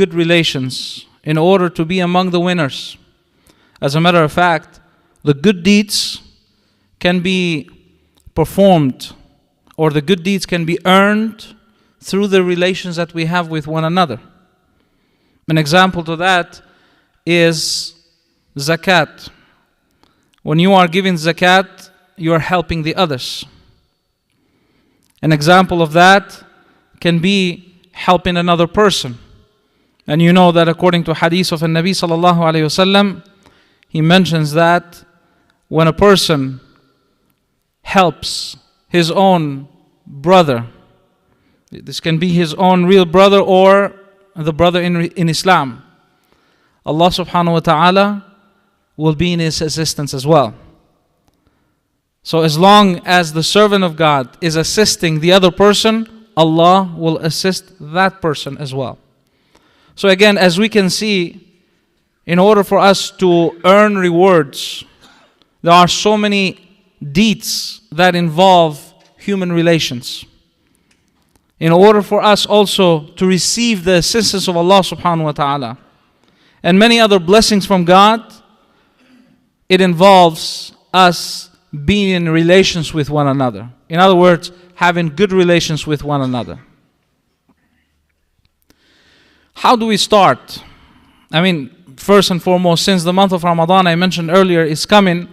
good relations in order to be among the winners. As a matter of fact, the good deeds can be performed, or the good deeds can be earned through the relations that we have with one another. An example to that is zakat. When you are giving zakat, you are helping the others. An example of that can be helping another person. And you know that according to hadith of the Nabi sallallahu alayhi wasallam, he mentions that when a person helps his own brother, this can be his own real brother or the brother in Islam, Allah subhanahu wa ta'ala will be in his assistance as well. So as long as the servant of God is assisting the other person, Allah will assist that person as well. So again, as we can see, in order for us to earn rewards, there are so many deeds that involve human relations. In order for us also to receive the assistance of Allah subhanahu wa ta'ala and many other blessings from God, it involves us being in relations with one another. In other words, having good relations with one another. How do we start? First and foremost, since the month of Ramadan I mentioned earlier is coming,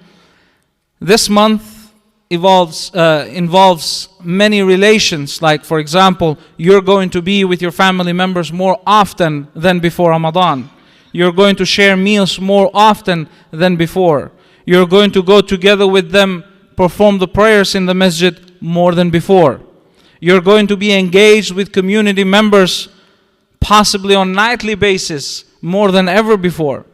this month involves many relations. Like, for example, you're going to be with your family members more often than before Ramadan. You're going to share meals more often than before. You're going to go together with them, perform the prayers in the masjid more than before. You're going to be engaged with community members possibly on nightly basis more than ever before.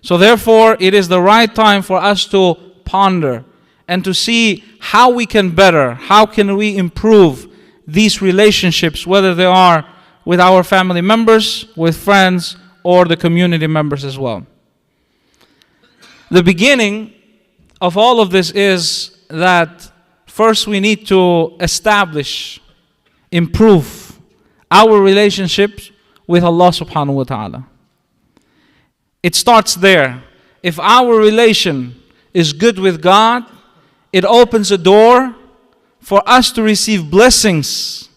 So therefore, it is the right time for us to ponder and to see how we can better, how can we improve these relationships, whether they are with our family members, with friends, or the community members as well. The beginning of all of this is that first we need to establish, improve our relationships with Allah subhanahu wa ta'ala. It starts there. If our relation is good with God, it opens a door for us to receive blessings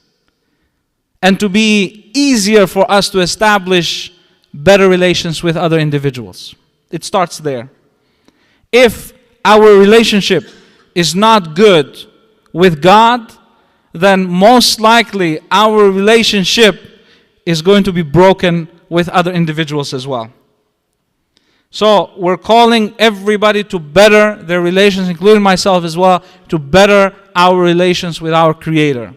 and to be easier for us to establish better relations with other individuals. It starts there. If our relationship is not good with God, then most likely our relationship is going to be broken with other individuals as well. So we're calling everybody to better their relations, including myself as well, to better our relations with our Creator.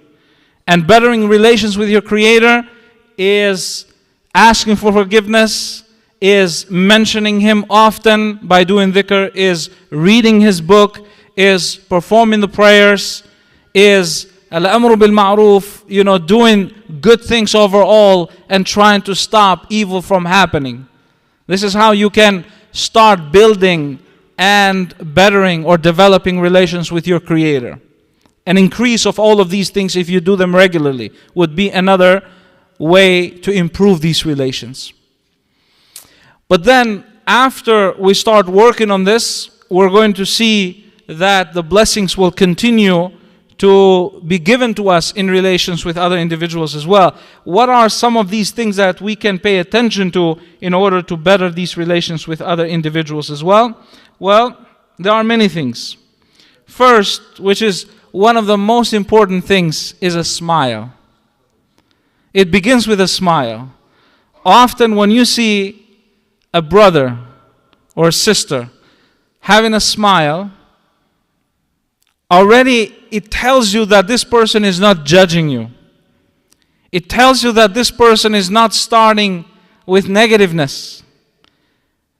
And bettering relations with your Creator is asking for forgiveness, is mentioning Him often by doing dhikr, is reading His book, is performing the prayers, is al-amru bil ma'ruf, doing good things overall and trying to stop evil from happening. This is how you can start building and bettering or developing relations with your Creator. An increase of all of these things, if you do them regularly, would be another way to improve these relations. But then, after we start working on this, we're going to see that the blessings will continue to be given to us in relations with other individuals as well. What are some of these things that we can pay attention to in order to better these relations with other individuals as well? Well, there are many things. First, which is one of the most important things, is a smile. It begins with a smile. Often when you see a brother or a sister having a smile, already it tells you that this person is not judging you. It tells you that this person is not starting with negativeness,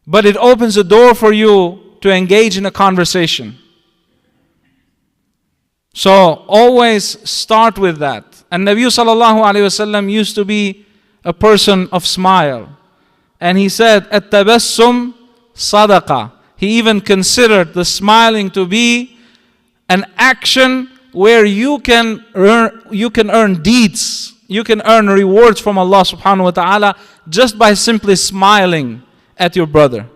but it opens a door for you to engage in a conversation. So always start with that. And Nabi sallallahu alayhi wasallam used to be a person of smile. And he said, "At-tabassum sadaqa." He even considered the smiling to be an action where you can earn deeds you can earn rewards from Allah subhanahu wa ta'ala just by simply smiling at your brother.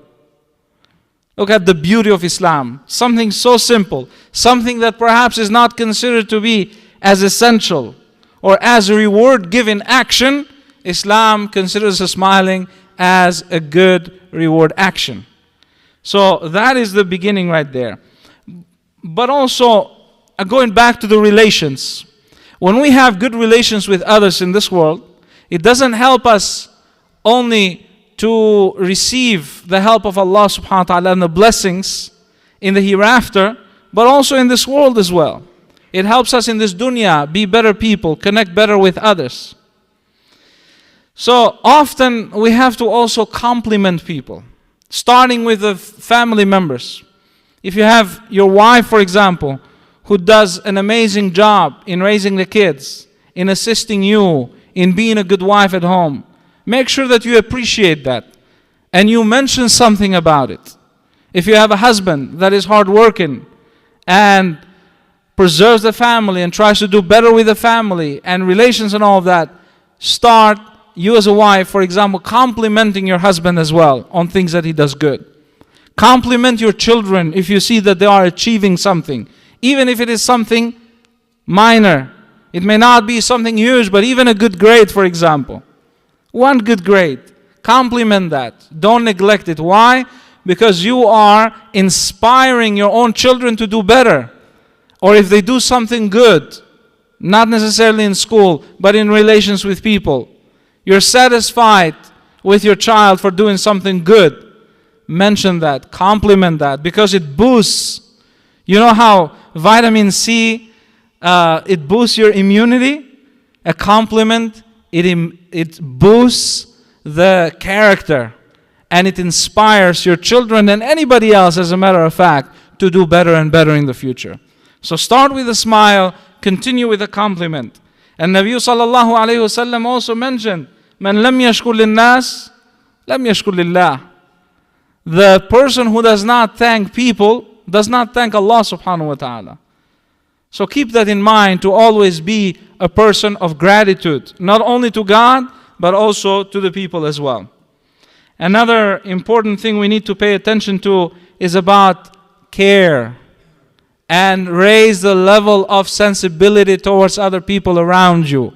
Look at the beauty of Islam. Something so simple, something that perhaps is not considered to be as essential or as a reward-giving action, Islam considers smiling as a good reward action. So that is the beginning right there. But also, going back to the relations, when we have good relations with others in this world, it doesn't help us only to receive the help of Allah subhanahu wa ta'ala and the blessings in the hereafter, but also in this world as well. It helps us in this dunya be better people, connect better with others. So often we have to also compliment people, starting with the family members. If you have your wife, for example, who does an amazing job in raising the kids, in assisting you, in being a good wife at home, make sure that you appreciate that and you mention something about it. If you have a husband that is hardworking and preserves the family and tries to do better with the family and relations and all of that, start, you as a wife, for example, complimenting your husband as well on things that he does good. Compliment your children if you see that they are achieving something, even if it is something minor. It may not be something huge, but even a good grade, for example. One good grade. Compliment that. Don't neglect it. Why? Because you are inspiring your own children to do better. Or if they do something good, not necessarily in school, but in relations with people, you're satisfied with your child for doing something good. Mention that, compliment that, because it boosts. You know how vitamin C, it boosts your immunity? A compliment, it boosts the character, and it inspires your children and anybody else, as a matter of fact, to do better and better in the future. So start with a smile, continue with a compliment. And Nabi sallallahu alayhi wasallam also mentioned, "Man lam yashkur lin-nas, lam yashkur lillah." The person who does not thank people does not thank Allah subhanahu wa ta'ala. So keep that in mind, to always be a person of gratitude, not only to God, but also to the people as well. Another important thing we need to pay attention to is about care and raise the level of sensibility towards other people around you.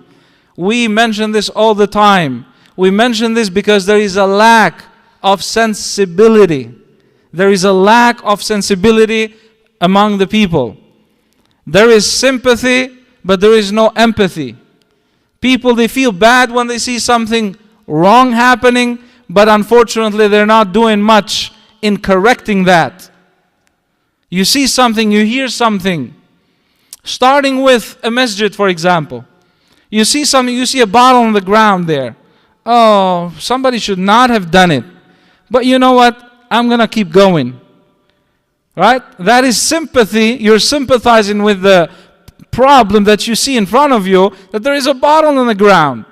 We mention this all the time. We mention this because there is a lack of sensibility. There is a lack of sensibility among the people. There is sympathy, but there is no empathy. People, they feel bad when they see something wrong happening, but unfortunately they're not doing much in correcting that. You see something, you hear something. Starting with a masjid, for example. You see something, you see a bottle on the ground there. Oh, somebody should not have done it. But you know what? I'm going to keep going. Right? That is sympathy. You're sympathizing with the problem that you see in front of you, that there is a bottle on the ground.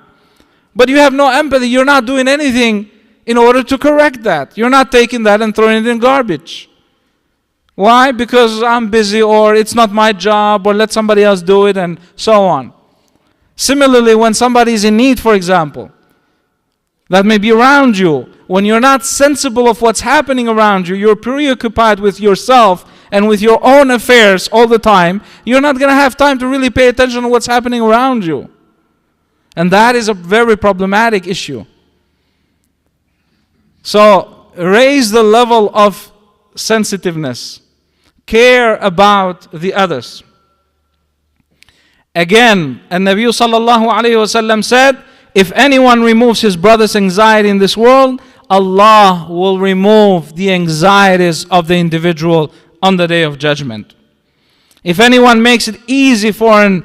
But you have no empathy. You're not doing anything in order to correct that. You're not taking that and throwing it in garbage. Why? Because I'm busy, or it's not my job, or let somebody else do it, and so on. Similarly, when somebody is in need, for example, that may be around you, when you're not sensible of what's happening around you, you're preoccupied with yourself and with your own affairs all the time, you're not going to have time to really pay attention to what's happening around you. And that is a very problematic issue. So, raise the level of sensitiveness. Care about the others. Again, and Nabi sallallahu alayhi wasallam said, if anyone removes his brother's anxiety in this world, Allah will remove the anxieties of the individual on the day of judgment. If anyone makes it easy for an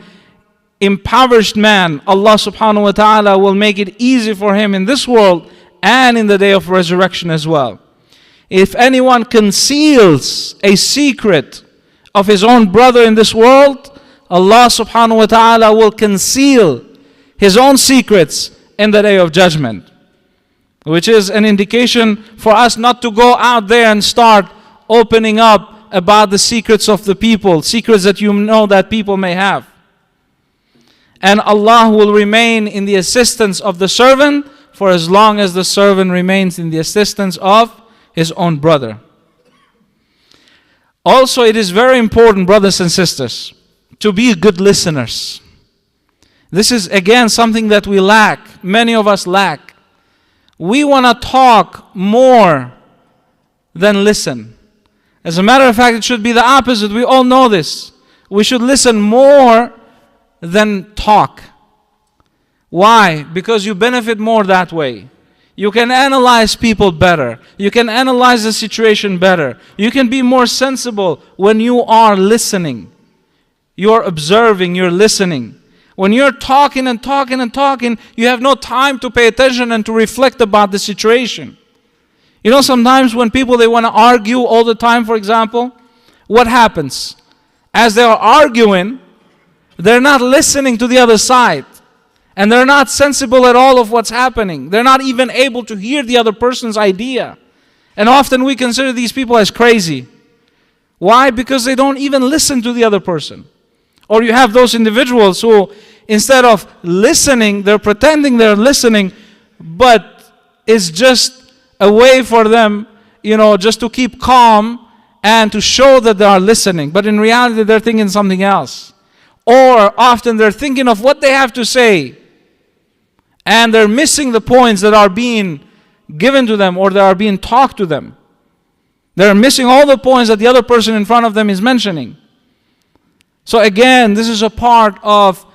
impoverished man, Allah subhanahu wa ta'ala will make it easy for him in this world and in the day of resurrection as well. If anyone conceals a secret of his own brother in this world, Allah subhanahu wa ta'ala will conceal his own secrets in the day of judgment. Which is an indication for us not to go out there and start opening up about the secrets of the people, secrets that you know that people may have. And Allah will remain in the assistance of the servant for as long as the servant remains in the assistance of his own brother. Also, it is very important, brothers and sisters, to be good listeners. This is again something that we lack. Many of us lack. We want to talk more than listen. As a matter of fact, it should be the opposite. We all know this. We should listen more than talk. Why? Because you benefit more that way. You can analyze people better. You can analyze the situation better. You can be more sensible when you are listening. You're observing, you're listening. When you're talking and talking and talking, you have no time to pay attention and to reflect about the situation. You know, sometimes when people, they want to argue all the time, for example, what happens? As they are arguing, they're not listening to the other side. And they're not sensible at all of what's happening. They're not even able to hear the other person's idea. And often we consider these people as crazy. Why? Because they don't even listen to the other person. Or you have those individuals who, instead of listening, they're pretending they're listening, but it's just a way for them, just to keep calm and to show that they are listening. But in reality, they're thinking something else. Or often they're thinking of what they have to say, and they're missing the points that are being given to them or that are being talked to them. They're missing all the points that the other person in front of them is mentioning. So again, this is a part of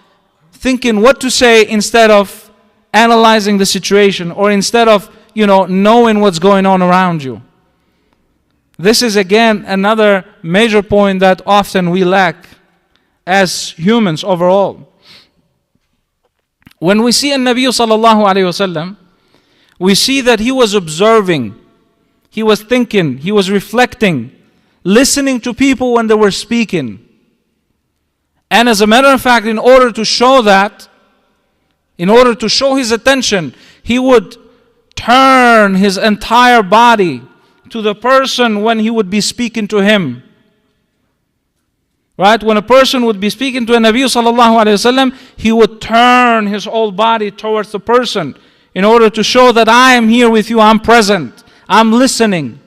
thinking what to say instead of analyzing the situation, or instead of, knowing what's going on around you. This is again another major point that often we lack as humans overall. When we see Nabi sallallahu alayhi wasallam, we see that he was observing, he was thinking, he was reflecting, listening to people when they were speaking. And as a matter of fact, in order to show that, in order to show his attention, he would turn his entire body to the person when he would be speaking to him. Right? When a person would be speaking to a Nabi sallallahu alayhi wasallam, he would turn his whole body towards the person in order to show that I am here with you, I'm present, I'm listening.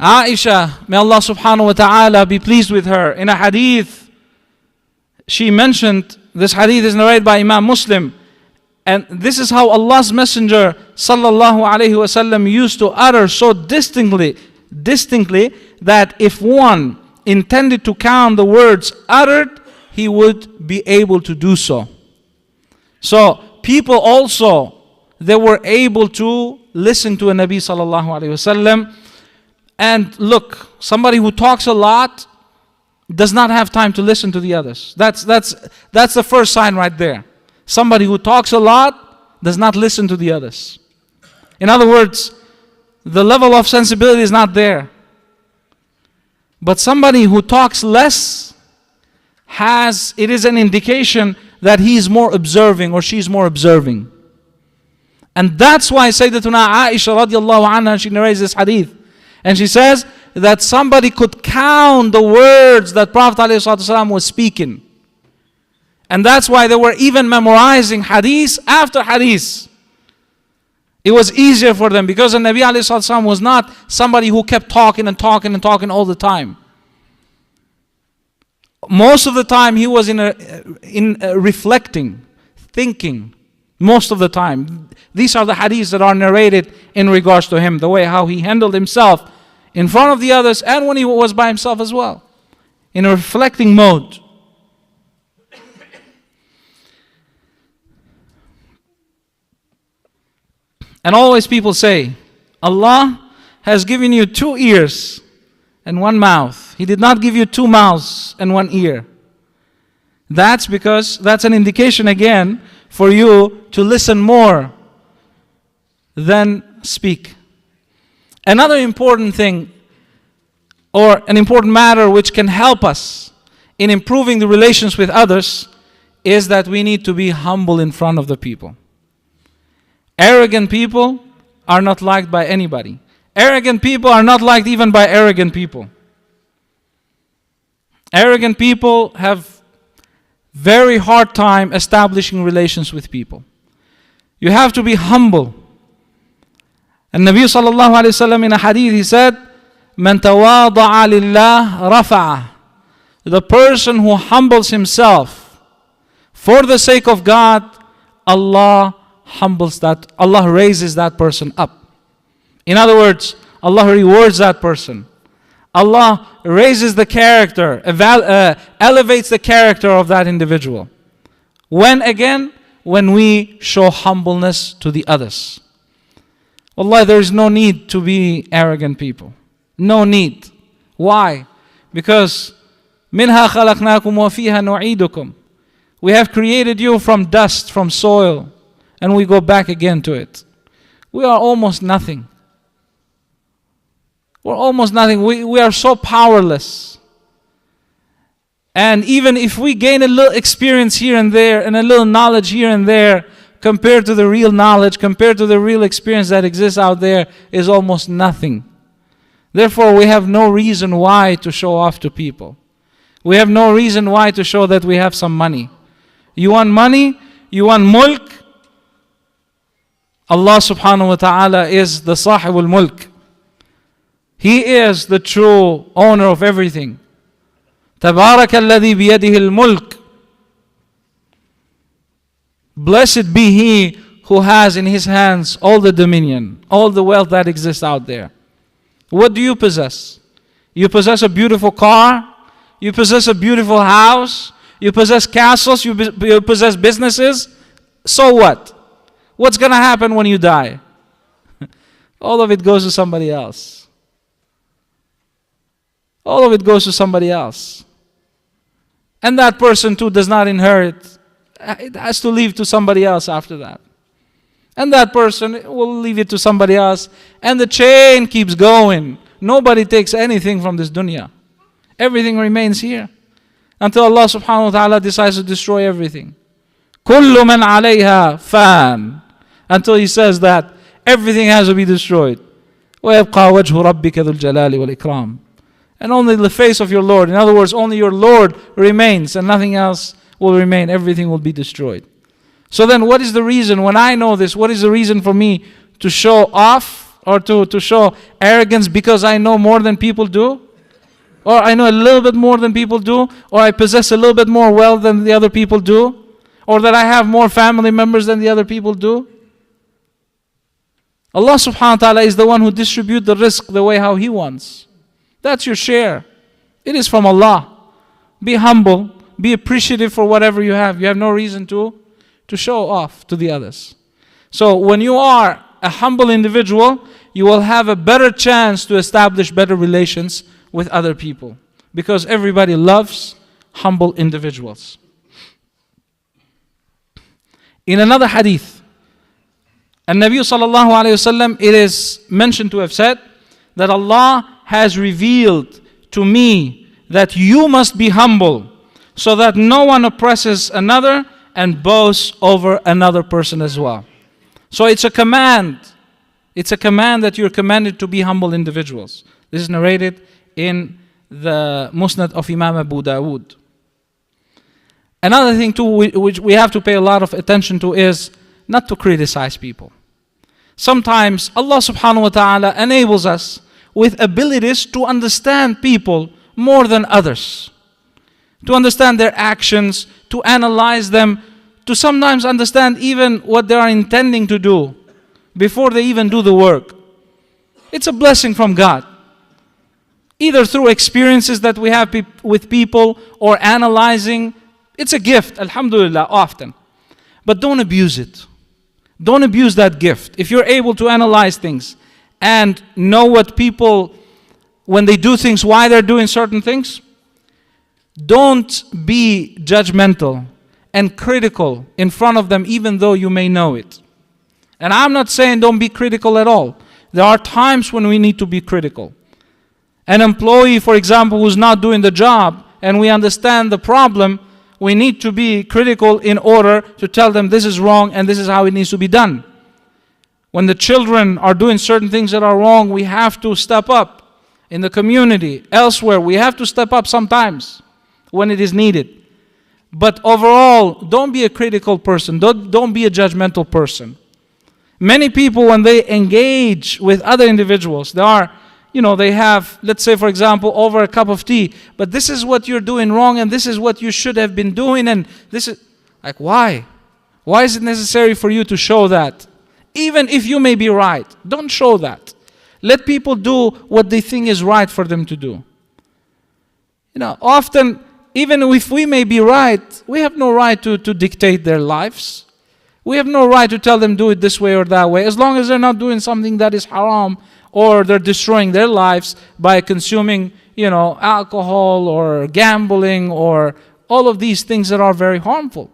Aisha, may Allah subhanahu wa ta'ala be pleased with her, in a hadith, she mentioned, this hadith is narrated by Imam Muslim, and this is how Allah's Messenger sallallahu alayhi wasallam used to utter so distinctly that if one intended to count the words uttered, he would be able to do so. So people also, they were able to listen to a Nabi sallallahu alayhi wasallam. And look, somebody who talks a lot does not have time to listen to the others. That's the first sign right there. Somebody who talks a lot does not listen to the others. In other words, the level of sensibility is not there. But somebody who talks less it is an indication that he is more observing or she is more observing. And that's why Sayyidatuna Aisha radiallahu anha, she narrates this hadith. And she says that somebody could count the words that Prophet ﷺ was speaking. And that's why they were even memorizing hadith after hadith. It was easier for them because the Nabi ﷺ was not somebody who kept talking and talking and talking all the time. Most of the time he was in reflecting, thinking. Most of the time. These are the hadiths that are narrated in regards to him, the way how he handled himself in front of the others and when he was by himself as well, in a reflecting mode. And always people say, Allah has given you 2 ears and 1 mouth. He did not give you 2 mouths and 1 ear. That's because that's an indication again for you to listen more than speak. Another important thing, or an important matter which can help us in improving the relations with others, is that we need to be humble in front of the people. Arrogant people are not liked by anybody. Arrogant people are not liked even by arrogant people. Arrogant people have very hard time establishing relations with people. You have to be humble. And Nabi sallallahu alayhi wa sallam in a hadith, he said, "Man tawada'a lillah rafa'ah." The person who humbles himself for the sake of God, Allah raises that person up. In other words, Allah rewards that person. Allah raises the character, elevates the character of that individual. When again? When we show humbleness to the others. Wallahi, there is no need to be arrogant people. No need. Why? Because مِنْهَا خَلَقْنَاكُمْ وَفِيهَا نُعِيدُكُمْ. We have created you from dust, from soil, and we go back again to it. We are almost nothing. We're almost nothing. We are so powerless. And even if we gain a little experience here and there, and a little knowledge here and there, compared to the real knowledge, compared to the real experience that exists out there, is almost nothing. Therefore, we have no reason why to show off to people. We have no reason why to show that we have some money. You want money? You want mulk? Allah subhanahu wa ta'ala is the sahibul mulk. He is the true owner of everything. تَبَارَكَ الَّذِي بِيَدِهِ الْمُلْكِ. Blessed be He who has in His hands all the dominion, all the wealth that exists out there. What do you possess? You possess a beautiful car, you possess a beautiful house, you possess castles, you possess businesses. So what? What's going to happen when you die? All of it goes to somebody else. All of it goes to somebody else. And that person too does not inherit. It has to leave to somebody else after that. And that person will leave it to somebody else. And the chain keeps going. Nobody takes anything from this dunya. Everything remains here. Until Allah subhanahu wa ta'ala decides to destroy everything. كُلُّ مَنْ عَلَيْهَا فَانٍ. Until He says that everything has to be destroyed. وَيَبْقَى وَجْهُ رَبِّكَ ذُو الْجَلَالِ وَالْإِكْرَامِ. And only the face of your Lord, in other words, only your Lord remains and nothing else will remain. Everything will be destroyed. So then what is the reason, when I know this, what is the reason for me to show off or to show arrogance because I know more than people do? Or I know a little bit more than people do? Or I possess a little bit more wealth than the other people do? Or that I have more family members than the other people do? Allah subhanahu wa ta'ala is the one who distributes the rizq the way how He wants. That's your share. It is from Allah. Be humble. Be appreciative for whatever you have. You have no reason to show off to the others. So when you are a humble individual, you will have a better chance to establish better relations with other people. Because everybody loves humble individuals. In another hadith, An-Nabi sallallahu alayhi wasallam, it is mentioned to have said that Allah has revealed to me that you must be humble so that no one oppresses another and boasts over another person as well. So it's a command. It's a command that you're commanded to be humble individuals. This is narrated in the Musnad of Imam Abu Dawood. Another thing too which we have to pay a lot of attention to is not to criticize people. Sometimes Allah subhanahu wa ta'ala enables us with abilities to understand people more than others. To understand their actions, to analyze them, to sometimes understand even what they are intending to do before they even do the work. It's a blessing from God. Either through experiences that we have with people or analyzing. It's a gift, alhamdulillah, often. But don't abuse it. Don't abuse that gift. If you're able to analyze things and know what people, when they do things, why they're doing certain things, don't be judgmental and critical in front of them even though you may know it. And I'm not saying don't be critical at all. There are times when we need to be critical. An employee, for example, who's not doing the job and we understand the problem, we need to be critical in order to tell them this is wrong and this is how it needs to be done. When the children are doing certain things that are wrong, we have to step up in the community, elsewhere. We have to step up sometimes. when it is needed. But overall, don't be a critical person. Don't be a judgmental person. Many people, when they engage with other individuals, they have, let's say for example, over a cup of tea, but this is what you're doing wrong and this is what you should have been doing, and this is, like, why? Why is it necessary for you to show that? Even if you may be right, don't show that. Let people do what they think is right for them to do. Often, even if we may be right, we have no right to dictate their lives. We have no right to tell them do it this way or that way, as long as they're not doing something that is haram, or they're destroying their lives by consuming, alcohol or gambling or all of these things that are very harmful.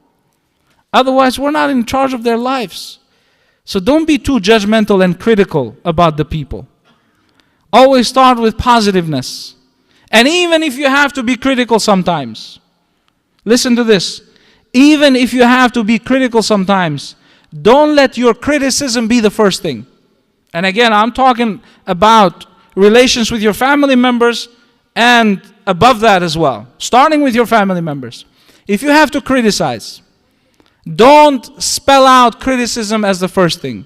Otherwise, we're not in charge of their lives. So don't be too judgmental and critical about the people. Always start with positiveness. And even if you have to be critical sometimes, listen to this. Even if you have to be critical sometimes, don't let your criticism be the first thing. And again, I'm talking about relations with your family members and above that as well. Starting with your family members. If you have to criticize, don't spell out criticism as the first thing.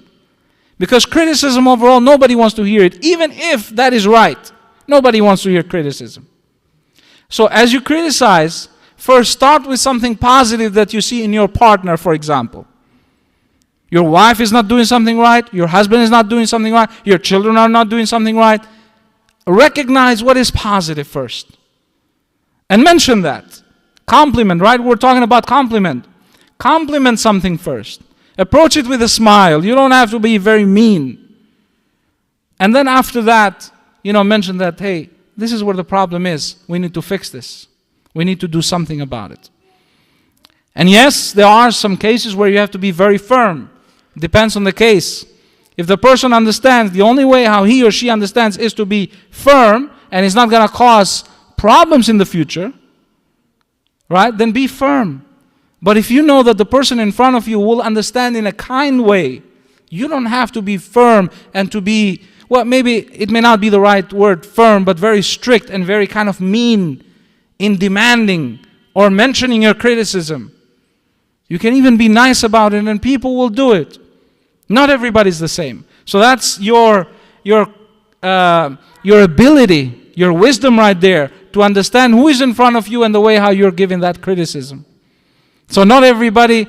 Because criticism overall, nobody wants to hear it. Even if that is right, nobody wants to hear criticism. So as you criticize, first start with something positive that you see in your partner, for example. Your wife is not doing something right, your husband is not doing something right, your children are not doing something right. Recognize what is positive first. And mention that. Compliment, right? We're talking about compliment. Compliment something first. Approach it with a smile. You don't have to be very mean. And then after that, mention that, hey, this is where the problem is. We need to fix this. We need to do something about it. And yes, there are some cases where you have to be very firm. Depends on the case. If the person understands, the only way how he or she understands is to be firm, and it's not going to cause problems in the future, right? Then be firm. But if you know that the person in front of you will understand in a kind way, you don't have to be firm and to be, well, maybe it may not be the right word, firm, but very strict and very kind of mean in demanding or mentioning your criticism. You can even be nice about it and people will do it. Not everybody's the same. So that's your ability, your wisdom right there to understand who is in front of you and the way how you're giving that criticism. So not everybody,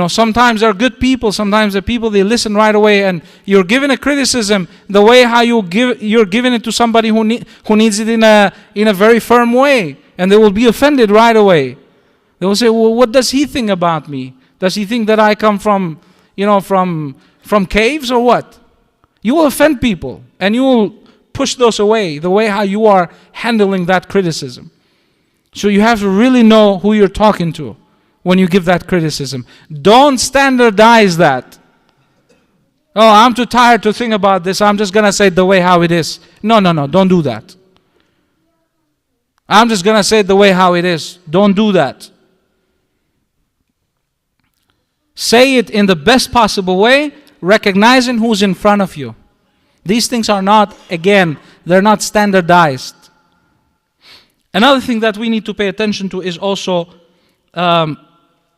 sometimes they're good people, sometimes the people they listen right away, and you're giving a criticism the way how you're giving it to somebody who needs it in a very firm way, and they will be offended right away. They will say, well, what does he think about me? Does he think that I come from caves or what? You will offend people and you will push those away the way how you are handling that criticism. So you have to really know who you're talking to when you give that criticism. Don't standardize that. Oh, I'm too tired to think about this. I'm just going to say it the way how it is. No, don't do that. I'm just going to say it the way how it is. Don't do that. Say it in the best possible way, recognizing who's in front of you. These things are not, again, they're not standardized. Another thing that we need to pay attention to is also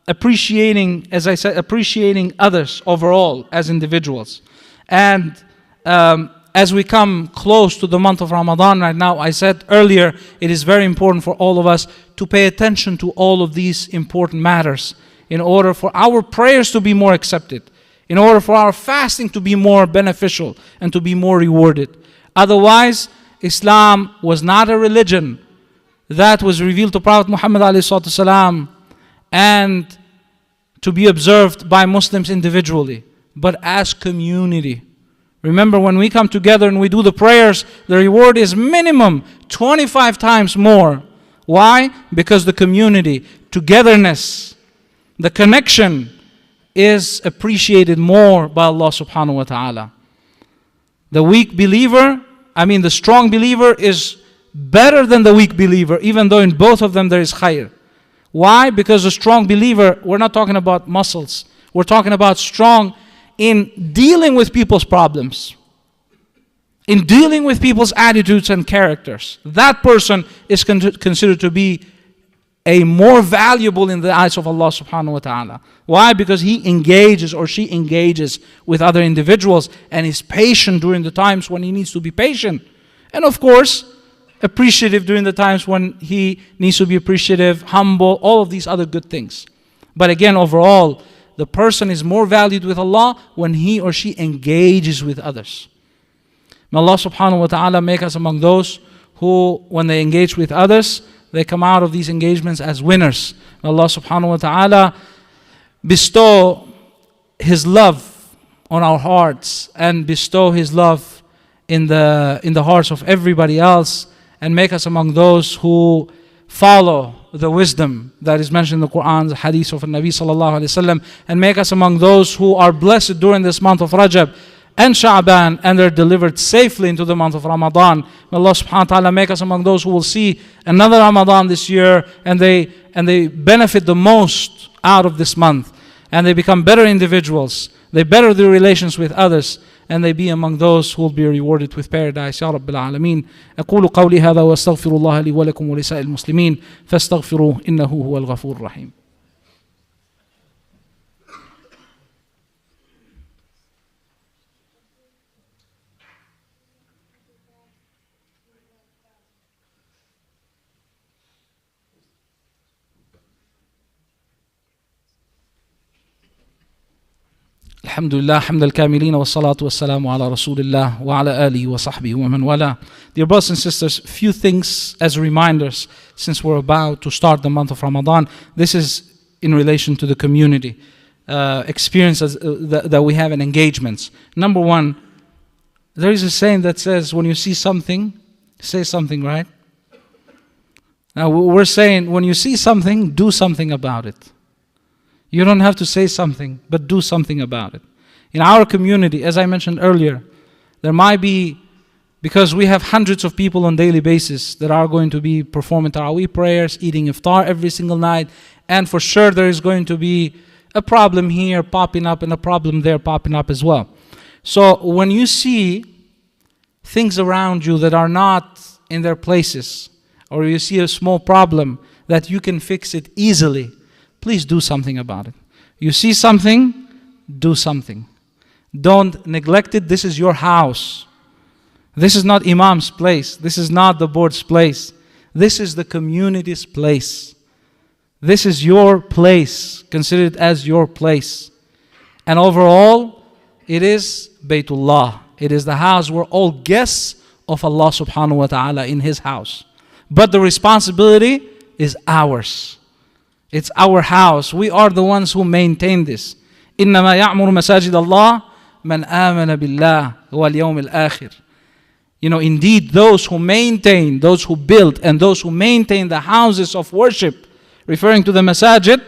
appreciating, as I said, appreciating others overall as individuals. And as we come close to the month of Ramadan right now, I said earlier, it is very important for all of us to pay attention to all of these important matters in order for our prayers to be more accepted, in order for our fasting to be more beneficial and to be more rewarded. Otherwise, Islam was not a religion that was revealed to Prophet Muhammad ﷺ and to be observed by Muslims individually, but as community. Remember, when we come together and we do the prayers, the reward is minimum 25 times more. Why? Because the community, togetherness, the connection is appreciated more by Allah subhanahu wa ta'ala. The strong believer is better than the weak believer, even though in both of them there is khair. Why? Because the strong believer, we're not talking about muscles. We're talking about strong in dealing with people's problems, in dealing with people's attitudes and characters. That person is considered to be a more valuable in the eyes of Allah subhanahu wa ta'ala. Why? Because he engages or she engages with other individuals and is patient during the times when he needs to be patient. And of course, appreciative during the times when he needs to be appreciative, humble, all of these other good things. But again, overall, the person is more valued with Allah when he or she engages with others. May Allah subhanahu wa ta'ala make us among those who, when they engage with others, they come out of these engagements as winners. May Allah subhanahu wa ta'ala bestow His love on our hearts and bestow His love in the hearts of everybody else, and make us among those who follow the wisdom that is mentioned in the Quran, the hadith of the Nabi sallallahu alayhi wa sallam, and make us among those who are blessed during this month of Rajab and Sha'ban, and they're delivered safely into the month of Ramadan. May Allah subhanahu wa ta'ala make us among those who will see another Ramadan this year, and they benefit the most out of this month, and they become better individuals, they better their relations with others, and they be among those who will be rewarded with paradise. Ya Rabbil Alameen. أقول قولي هذا وأستغفر الله لي ولكم ولسائر المسلمين فاستغفروه إنه هو الغفور الرحيم. Alhamdulillah, hamd al-kamilina wa salatu wa salamu ala rasulillah wa ala alihi wa sahbihi wa man wala. Dear brothers and sisters, few things as reminders since we're about to start the month of Ramadan. This is in relation to the community experiences that we have in engagements. Number one, there is a saying that says, when you see something, say something, right? Now we're saying, when you see something, do something about it. You don't have to say something, but do something about it. In our community, as I mentioned earlier, there might be, because we have hundreds of people on a daily basis that are going to be performing Taraweeh prayers, eating iftar every single night, and for sure there is going to be a problem here popping up and a problem there popping up as well. So when you see things around you that are not in their places, or you see a small problem that you can fix it easily, please do something about it. You see something, do something. Don't neglect it. This is your house. This is not Imam's place. This is not the board's place. This is the community's place. This is your place. Consider it as your place. And overall, it is Baytullah. It is the house where all guests of Allah subhanahu wa ta'ala in His house. But the responsibility is ours. It's our house. We are the ones who maintain this. إِنَّمَا يَعْمُرُ مَسَاجِدَ اللَّهِ مَنْ آمَنَ بِاللَّهِ وَالْيَوْمِ الْآخِرِ. You know, indeed, those who maintain, those who build, and those who maintain the houses of worship, referring to the masajid,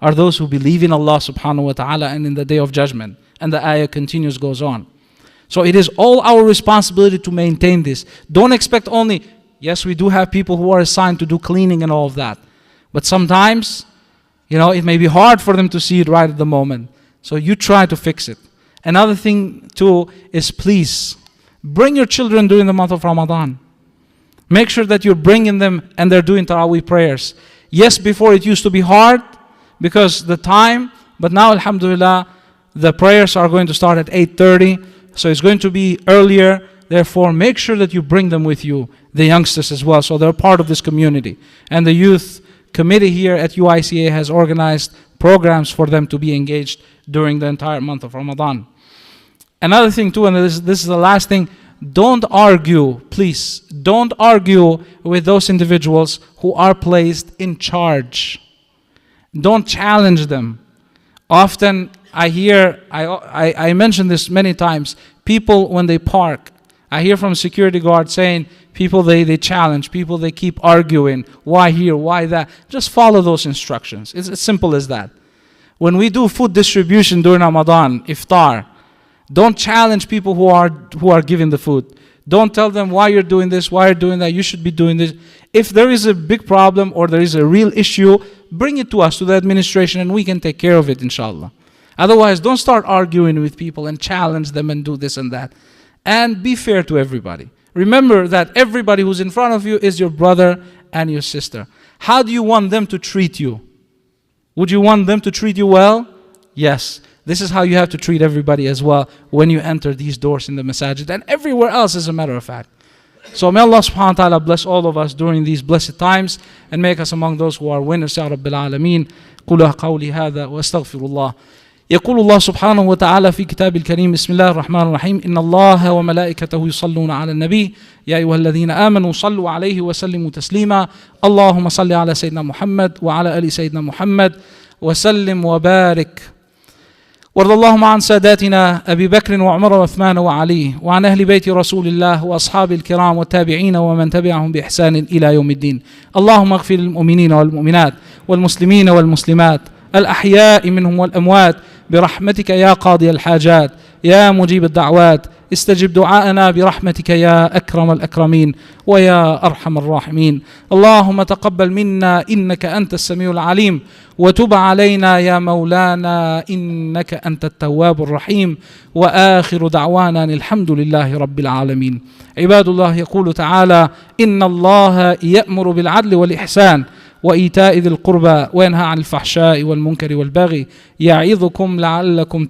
are those who believe in Allah subhanahu wa ta'ala and in the day of judgment. And the ayah continues, goes on. So it is all our responsibility to maintain this. Don't expect only, yes, we do have people who are assigned to do cleaning and all of that. But sometimes, you know, it may be hard for them to see it right at the moment. So you try to fix it. Another thing too is, please bring your children during the month of Ramadan. Make sure that you're bringing them and they're doing Taraweeh prayers. Yes, before it used to be hard because the time, but now alhamdulillah, the prayers are going to start at 8:30. So it's going to be earlier. Therefore, make sure that you bring them with you, the youngsters as well, so they're part of this community. And the youth committee here at UICA has organized programs for them to be engaged during the entire month of Ramadan. Another thing too, and this is the last thing, don't argue, please, don't argue with those individuals who are placed in charge. Don't challenge them. Often I hear, I mentioned this many times, people when they park, I hear from security guards saying, people they challenge, people they keep arguing, why here, why that. Just follow those instructions. It's as simple as that. When we do food distribution during Ramadan, iftar, don't challenge people who are giving the food. Don't tell them why you're doing this, why you're doing that, you should be doing this. If there is a big problem or there is a real issue, bring it to us, to the administration, and we can take care of it, inshallah. Otherwise, don't start arguing with people and challenge them and do this and that. And be fair to everybody. Remember that everybody who's in front of you is your brother and your sister. How do you want them to treat you? Would you want them to treat you well? Yes. This is how you have to treat everybody as well when you enter these doors in the masajid and everywhere else, as a matter of fact. So may Allah subhanahu wa ta'ala bless all of us during these blessed times and make us among those who are winners, Ya Rabbil Alameen. قُلُوا قَوْلِي هَذَا وَأَسْتَغْفِرُ اللَّهِ. يقول الله سبحانه وتعالى في كتاب الكريم بسم الله الرحمن الرحيم إن الله وملائكته يصلون على النبي يا أيها الذين آمنوا صلوا عليه وسلموا تسليما اللهم صل على سيدنا محمد وعلى آل سيدنا محمد وسلم وبارك وارض اللهم عن ساداتنا أبي بكر وعمر وعثمان وعلي وعن أهل بيت رسول الله وأصحاب الكرام والتابعين ومن تبعهم بإحسان إلى يوم الدين اللهم اغفر للمؤمنين والمؤمنات والمسلمين والمسلمات الأحياء منهم والأموات برحمتك يا قاضي الحاجات يا مجيب الدعوات استجب دعاءنا برحمتك يا أكرم الأكرمين ويا أرحم الراحمين اللهم تقبل منا إنك أنت السميع العليم وتب علينا يا مولانا إنك أنت التواب الرحيم وآخر دعوانا الحمد لله رب العالمين عباد الله يقول تعالى إن الله يأمر بالعدل والإحسان وإيتاء ذي القربى وينهى عن الفحشاء والمنكر والبغي يعظكم لعلكم تذكرون